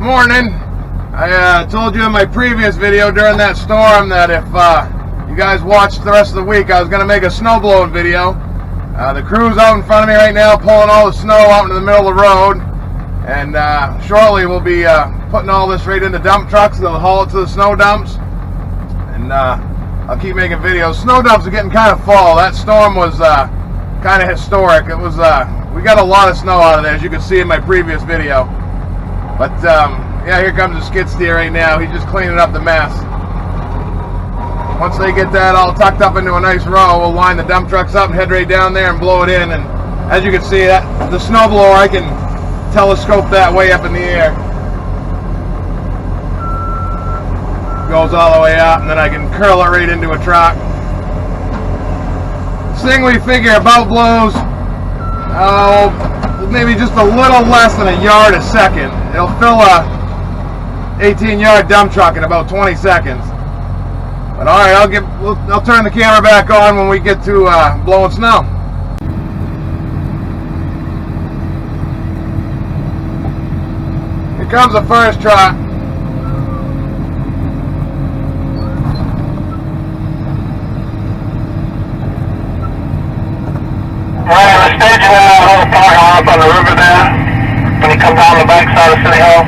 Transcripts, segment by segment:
Morning. I told you in my previous video during that storm that if you guys watched the rest of the week, I was going to make a snowblowing video. The crew's out in front of me right now pulling all the snow out into the middle of the road, and shortly we'll be putting all this right into dump trucks. They'll haul it to the snow dumps, and I'll keep making videos. Snow dumps are getting kind of full. That storm was kind of historic. It was we got a lot of snow out of there, as you can see in my previous video. But yeah, here comes the skid steer right now. He's just cleaning up the mess. Once they get that all tucked up into a nice row, we'll line the dump trucks up and head right down there and blow it in. And as you can see, that the snowblower, I can telescope that way up in the air. Goes all the way up, and then I can curl it right into a truck. This thing we figure about blows, maybe just a little less than a yard a second. It'll fill a 18-yard dump truck in about 20 seconds. But all right, I'll turn the camera back on when we get to blowing snow. Here comes the first truck. Alright, we're staging in that little parking lot up on the river there. When you come down the back side of City Hall.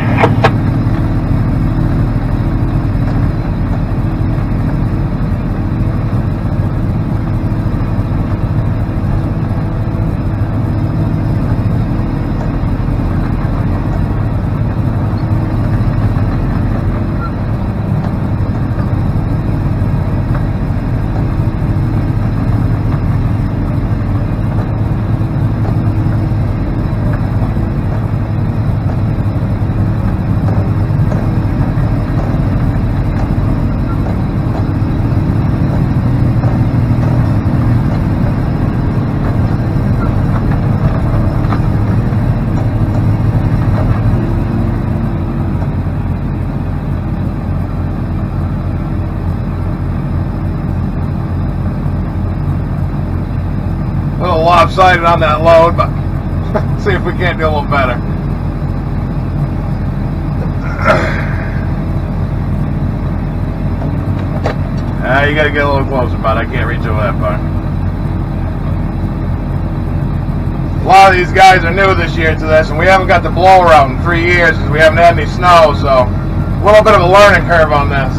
A little lopsided on that load, but see if we can't do a little better. You gotta get a little closer, bud. I can't reach over that far. A lot of these guys are new this year to this, and we haven't got the blower out in 3 years because we haven't had any snow, so a little bit of a learning curve on this.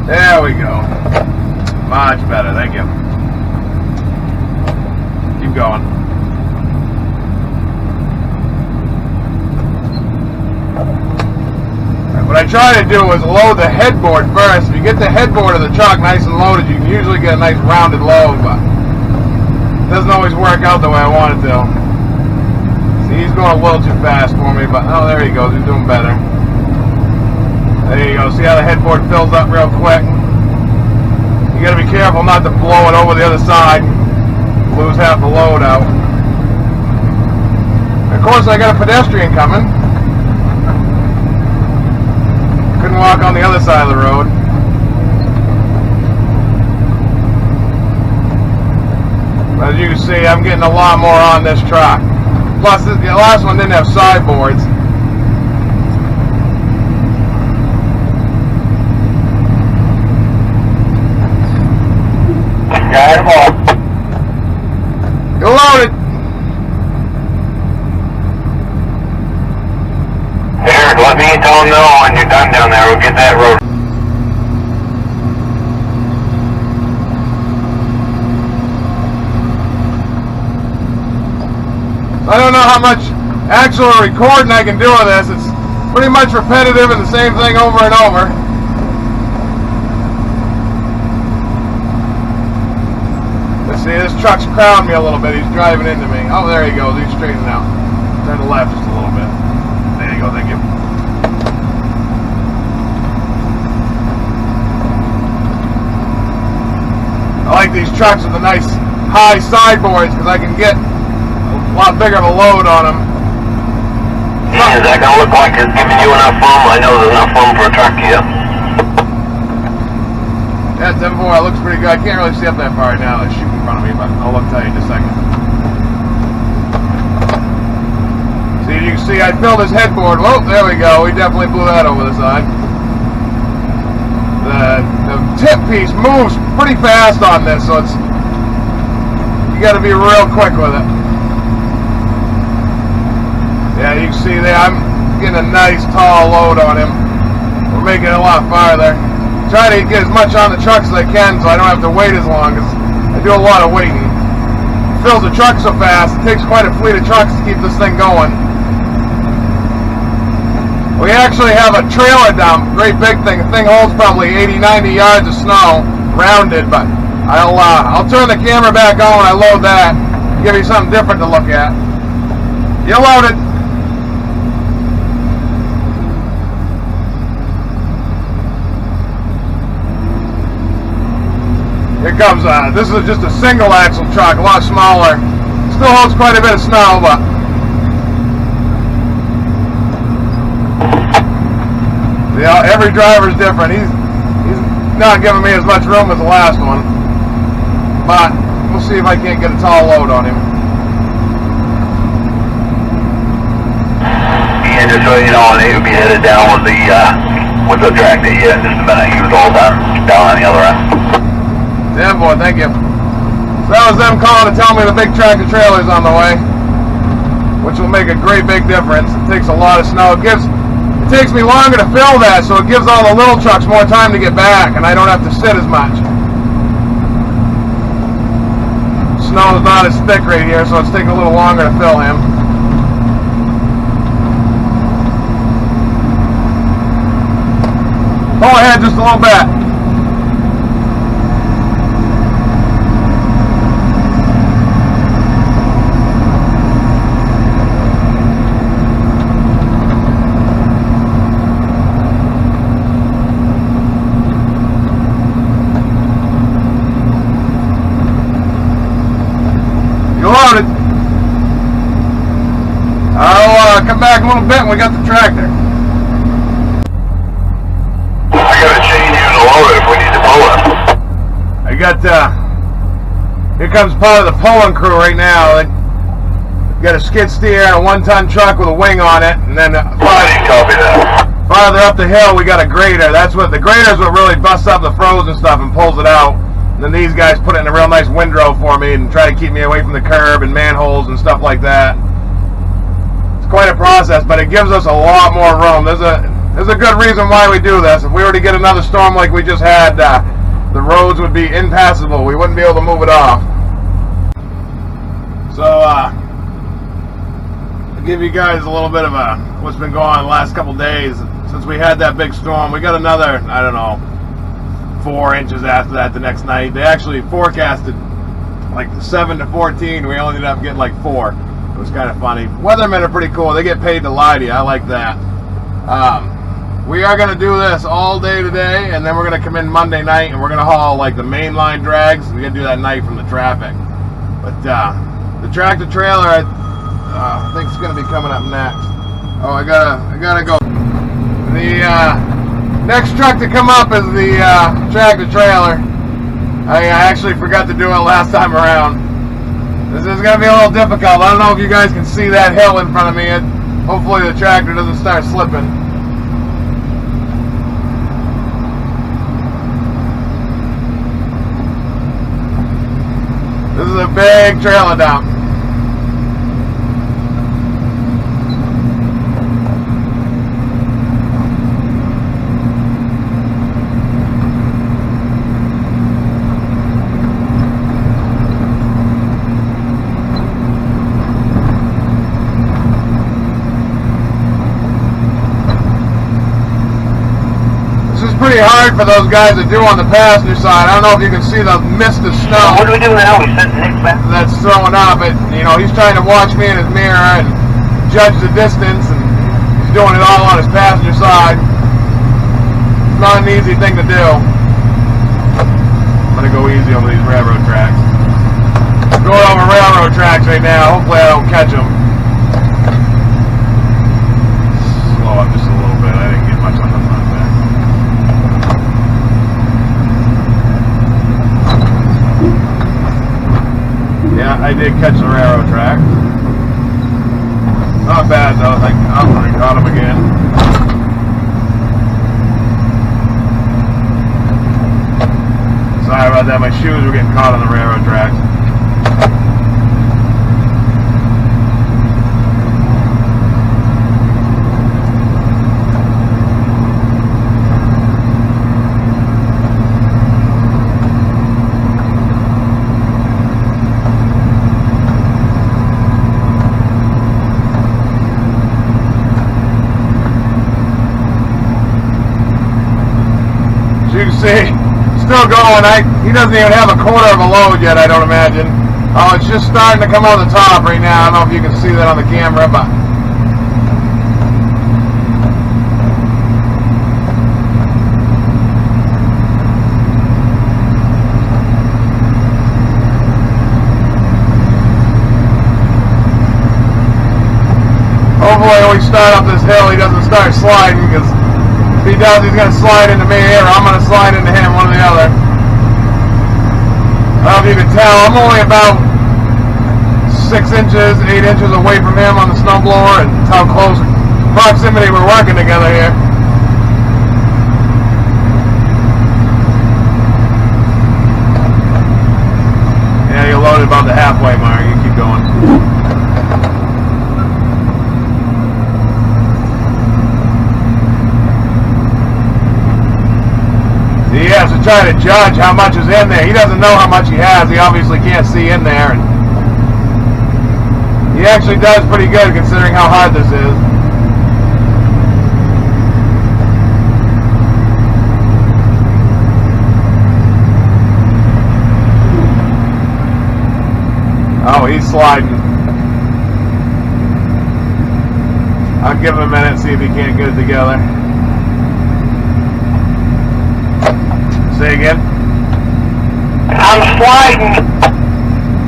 There we go. Much better, thank you. Keep going. What I try to do is load the headboard first. If you get the headboard of the truck nice and loaded, you can usually get a nice rounded load, but it doesn't always work out the way I want it to. See, he's going a little too fast for me, but oh, there he goes. He's doing better. There you go. See how the headboard fills up real quick? You got to be careful not to blow it over the other side. Lose half the load out. Of course, I got a pedestrian coming. Couldn't walk on the other side of the road. But as you can see, I'm getting a lot more on this truck. Plus, the last one didn't have sideboards. You're loaded. Here, let me tell them know when you're done down there. We'll get that road. I don't know how much actual recording I can do of this. It's pretty much repetitive and the same thing over and over. See, this truck's crowding me a little bit. He's driving into me. Oh, there he goes. He's straightening out. Turn to the left just a little bit. There you go. Thank you. I like these trucks with the nice high sideboards because I can get a lot bigger of a load on them. Yeah, is that gonna look like it's giving you enough room? I know there's enough room for a truck here. Yeah, 7-4, it looks pretty good. I can't really see up that far right now. It's shooting in front of me, but I'll tell you in a second. See, you can see I filled his headboard. Whoa, there we go. We definitely blew that over the side. The tip piece moves pretty fast on this, so you got to be real quick with it. Yeah, you can see there, I'm getting a nice tall load on him. We're making it a lot farther. Try to get as much on the truck as I can so I don't have to wait as long, because I do a lot of waiting. It fills the truck so fast, it takes quite a fleet of trucks to keep this thing going. We actually have a trailer dump, great big thing. The thing holds probably 80-90 yards of snow, rounded, but I'll turn the camera back on when I load that, give you something different to look at. You're loaded. Here comes, this is just a single axle truck, a lot smaller. Still holds quite a bit of snow, but yeah, every driver's different. He's not giving me as much room as the last one, but we'll see if I can't get a tall load on him. Yeah, just so you know, he would be headed down with the tractor here in just a minute. He was all done down on the other end. Yeah, boy, thank you. So that was them calling to tell me the big tractor trailer's on the way, which will make a great big difference. It takes a lot of snow. It takes me longer to fill that, so it gives all the little trucks more time to get back, and I don't have to sit as much. Snow is not as thick right here, so it's taking a little longer to fill him. Pull ahead just a little bit. Loaded. I'll come back a little bit when we got the tractor. I gotta change you the loader if we need to pull it. I got, here comes part of the pulling crew right now. They got a skid steer and a 1-ton truck with a wing on it, and then farther up the hill we got a grader. The grader's what really busts up the frozen stuff and pulls it out. And then these guys put it in a real nice windrow for me and try to keep me away from the curb and manholes and stuff like that. It's quite a process, but it gives us a lot more room. There's a good reason why we do this. If we were to get another storm like we just had, the roads would be impassable. We wouldn't be able to move it off. So, I'll give you guys a little bit of what's been going on the last couple days. Since we had that big storm, we got another, I don't know, 4 inches after that the next night. They actually forecasted like 7 to 14. We only ended up getting like 4. It was kind of funny. Weathermen are pretty cool. They get paid to lie to you. I like that. We are going to do this all day today, and then we're going to come in Monday night, and we're going to haul like the mainline drags. We're going to do that night from the traffic. But the tractor trailer, I think it's going to be coming up next. Oh, I gotta go. The next truck to come up is the tractor trailer. I actually forgot to do it last time around. This is going to be a little difficult. I don't know if you guys can see that hill in front of me. Hopefully the tractor doesn't start slipping. This is a big trailer dump. Pretty hard for those guys to do on the passenger side. I don't know if you can see the mist of snow. What do we do now? We sent Nick back. That's throwing up. But he's trying to watch me in his mirror and judge the distance, and he's doing it all on his passenger side. It's not an easy thing to do. I'm gonna go easy over these railroad tracks. I'm going over railroad tracks right now. Hopefully I don't catch them. Yeah, I did catch the railroad track. Not bad though. Like, I caught him again. Sorry about that. My shoes were getting caught on the railroad tracks. You can see, still going. He doesn't even have a quarter of a load yet, I don't imagine. Oh, it's just starting to come on the top right now. I don't know if you can see that on the camera, but hopefully when we start up this hill, he doesn't start sliding, because if he does, he's going to slide into me, or I'm going to slide into him, one or the other. I don't know if you can tell, I'm only about 6 inches, 8 inches away from him on the snowblower, and that's how close proximity we're working together here. Yeah, you're loaded about the halfway mark. You keep going. He has to try to judge how much is in there. He doesn't know how much he has. He obviously can't see in there. And he actually does pretty good considering how hard this is. Oh, he's sliding. I'll give him a minute, see if he can't get it together. Say again? I'm sliding.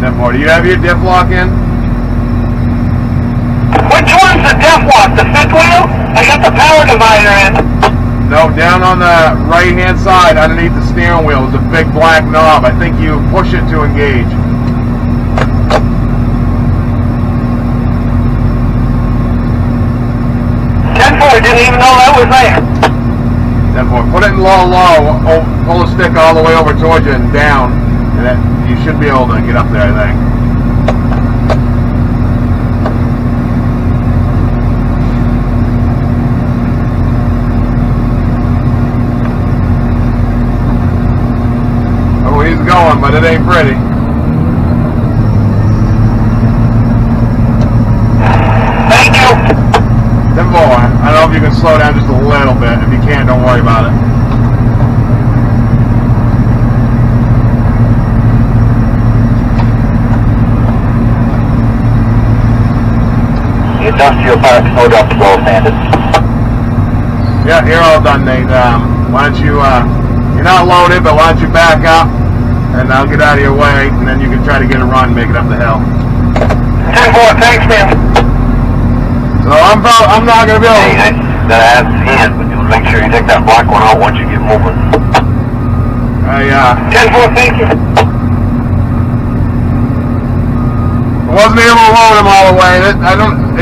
10-4. Do you have your diff lock in? Which one's the diff lock? The fifth wheel? I got the power divider in. No, down on the right-hand side underneath the steering wheel is a big black knob. I think you push it to engage. I didn't even know that was there. 10-4. Put it in low. Pull the stick all the way over towards you and down. And then you should be able to get up there, I think. Oh, he's going, but it ain't pretty. Thank you. 10-4. I don't know if you can slow down just a little bit. If you can't, don't worry about it. The industrial park Snowblower standard. Yeah, you're all done, Nate. Why don't you, you're not loaded, but why don't you back up, and I'll get out of your way, and then you can try to get a run, make it up the hill. 10-4, thanks, man. So I'm not going to be able to... Hey, that adds hand, but you make sure you take that black one out once you get moving. 10-4, thank you. I wasn't able to load him all the way.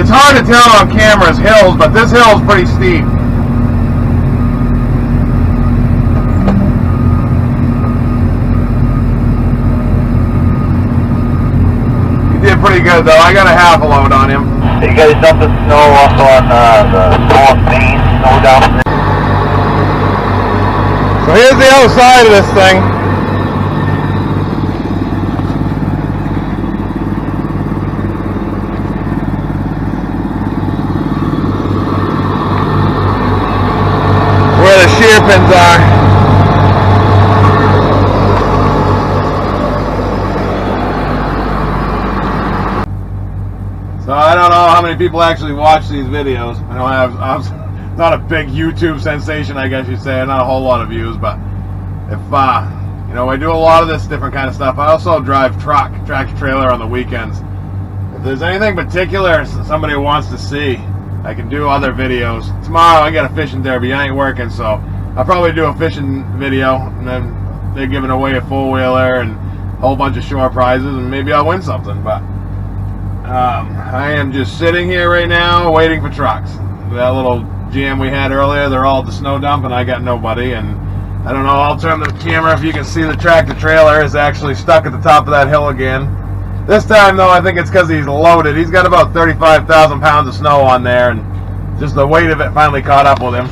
It's hard to tell on camera's hills, but this hill is pretty steep. He did pretty good though. I got a half a load on him. You guys dumping snow also on the North Main snow down there? So here's the other side of this thing. Where the shear pins are. So I don't know how many people actually watch these videos. I don't have, I'm not a big YouTube sensation, I guess you'd say. Not a whole lot of views, but if you know, I do a lot of this different kind of stuff. I also drive tractor trailer on the weekends. If there's anything particular somebody wants to see, I can do other videos. Tomorrow I got a fishing derby. I ain't working, so I'll probably do a fishing video, and then they're giving away a four-wheeler, and whole bunch of shore prizes, and maybe I'll win something. But I am just sitting here right now waiting for trucks. That little jam we had earlier, they're all at the snow dump, and I got nobody. And I don't know, I'll turn the camera if you can see the tractor trailer is actually stuck at the top of that hill again. This time, though, I think it's because he's loaded. He's got about 35,000 pounds of snow on there, and just the weight of it finally caught up with him.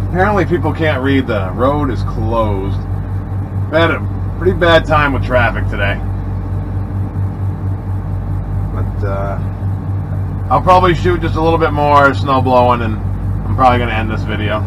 Apparently people can't read. The road is closed. Had a pretty bad time with traffic today. But I'll probably shoot just a little bit more snow blowing, and I'm probably going to end this video.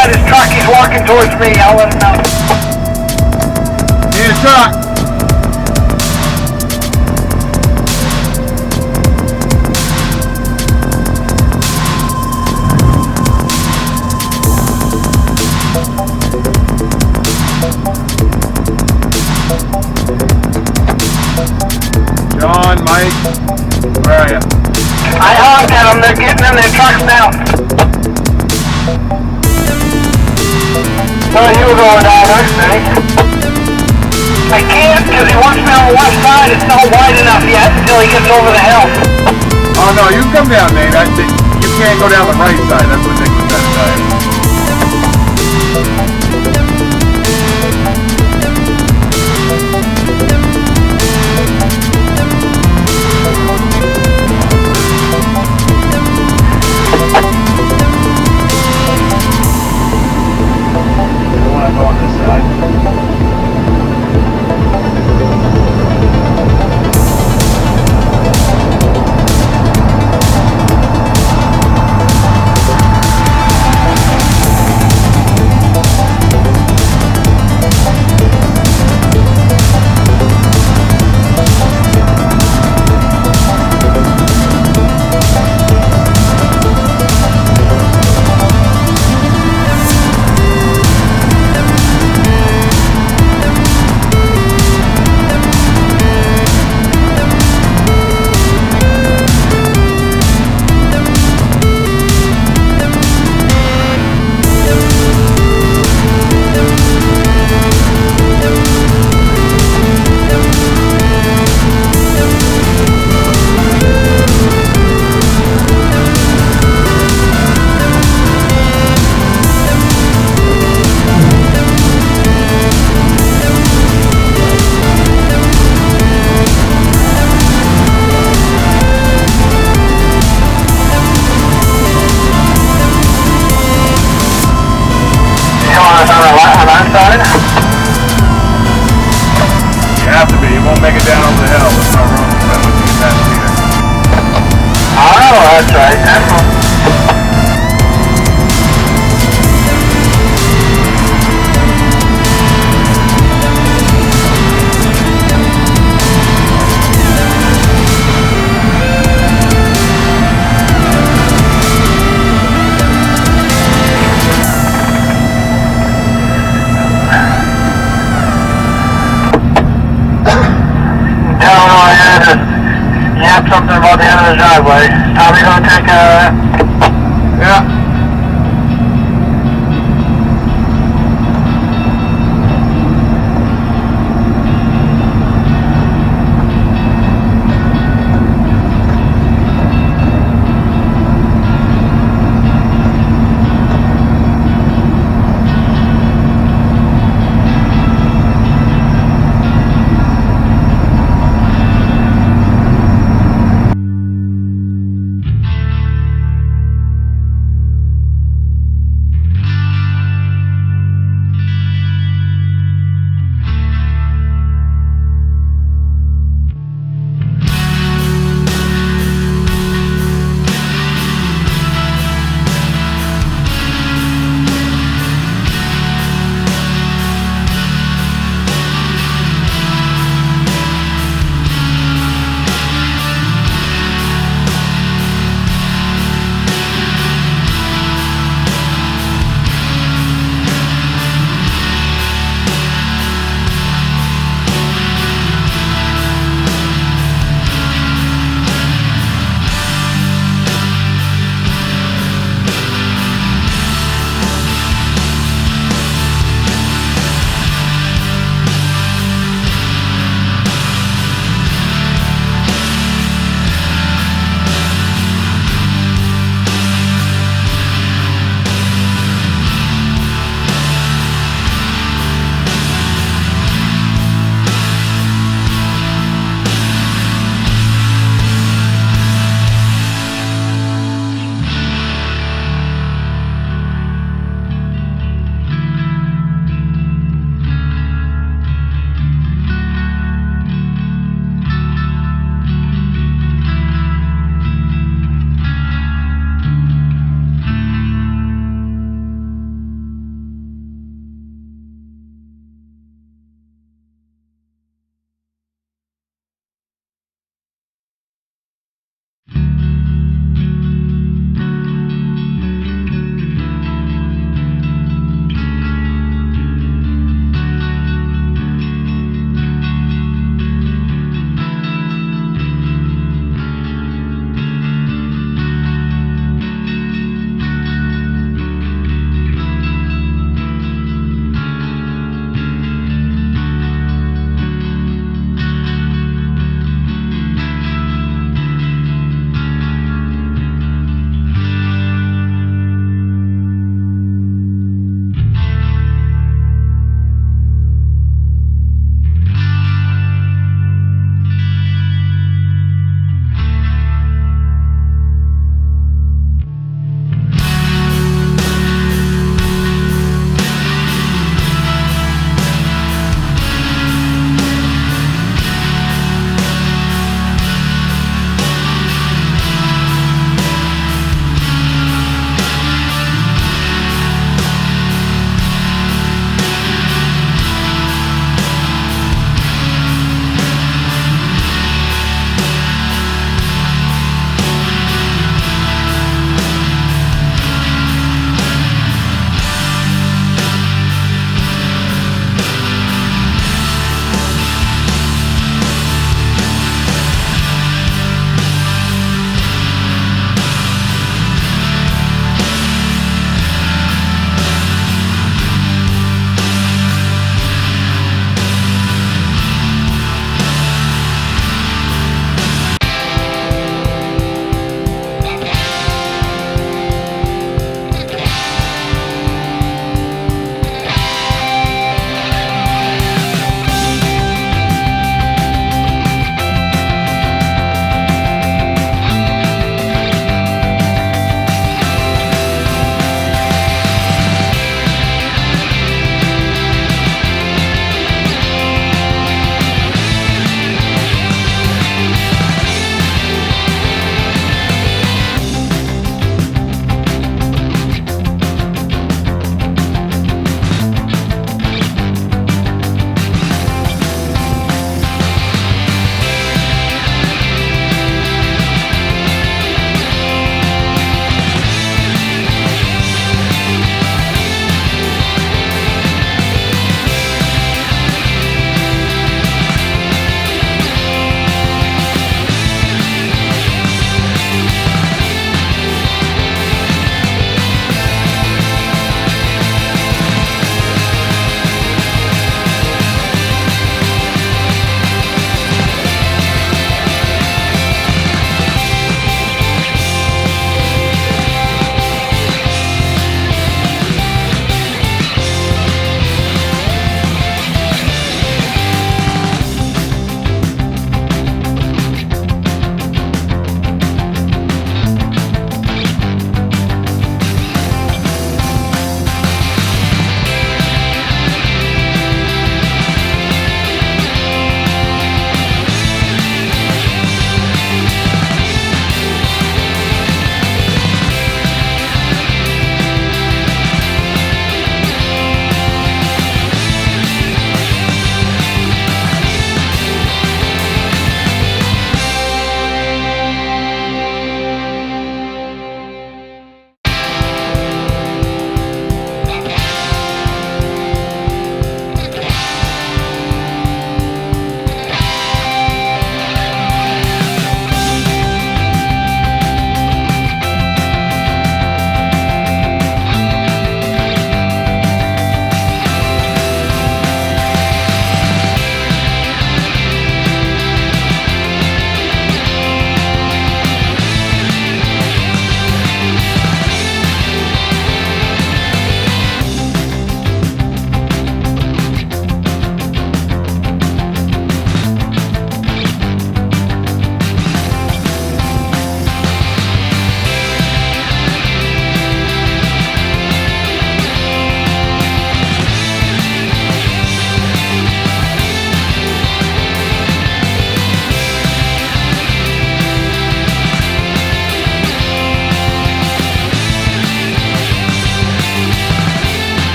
His truck, he's walking towards me. I'll let him know. Need a truck. John, Mike, where are you? I honked at them. They're getting in their trucks now. So you were going down there, Snake? I can't, because he wants me on the left side. It's not wide enough yet until he gets over the hill. Oh no, you can come down, Nate. You can't go down the right side. That's what Nick was trying to tell you. On this side. You have to be. You won't make it down over the hill. There's no room to get that either. Oh, that's right. Yap something about the end of the driveway. Probably gonna take a